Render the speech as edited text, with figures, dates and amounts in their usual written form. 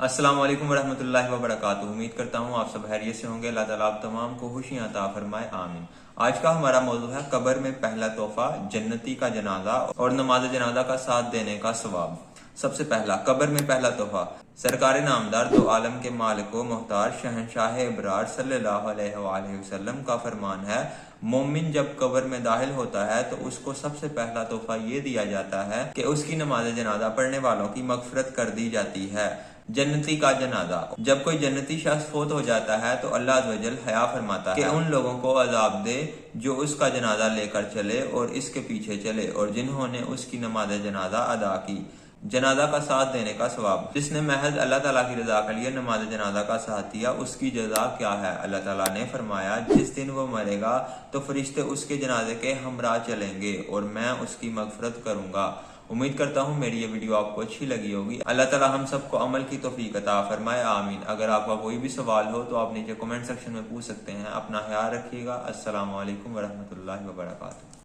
अस्सलाम वालेकुम वरहमतुल्लाहि वबरकातुहू। उम्मीद करता हूँ आप सब खैरियत से होंगे। अल्लाह ताला आप तमाम को खुशियां अता फरमाए, आमीन। आज का हमारा मौजू है कब्र में पहला तोहफा, जन्नती का जनाजा और नमाज जनाजा का साथ देने का सवाब। सबसे पहला, कब्र में पहला तोहफा। सरकार नामदार दो आलम के मालिक व मुख्तार शहनशाह इबरार सल्लल्लाहु अलैहि वसल्लम का फरमान है, मोमिन जब कब्र में दाखिल होता है तो उसको सबसे पहला तोहफा ये दिया जाता है कि उसकी नमाज जनाजा पढ़ने वालों की मगफरत कर दी जाती है। जन्नती का जनाजा। जब कोई जन्नती शख्स फोत हो जाता है तो अल्लाह अज़्ज़ व जल हया फरमाता है कि उन लोगों को अजाब दे जो उसका जनाजा लेकर चले और इसके पीछे चले और जिन्होंने उसकी नमाज जनाजा अदा की। जनाजा का साथ देने का सवाब। जिसने महज अल्लाह ताला की रजा के लिए नमाज जनाजा का साथ दिया, उसकी जजा क्या है? अल्लाह ताला ने फरमाया, जिस दिन वो मरेगा तो फरिश्ते उसके जनाजे के हमरा चलेंगे और मैं उसकी मगफरत करूंगा। उम्मीद करता हूँ मेरी ये वीडियो आपको अच्छी लगी होगी। अल्लाह ताला हम सबको अमल की तौफीक अता फरमाए, आमीन। अगर आपका कोई भी सवाल हो तो आप नीचे कमेंट सेक्शन में पूछ सकते हैं। अपना ख्याल रखिएगा। अस्सलाम वालेकुम वरहमतुल्लाहि वबरकातुहू।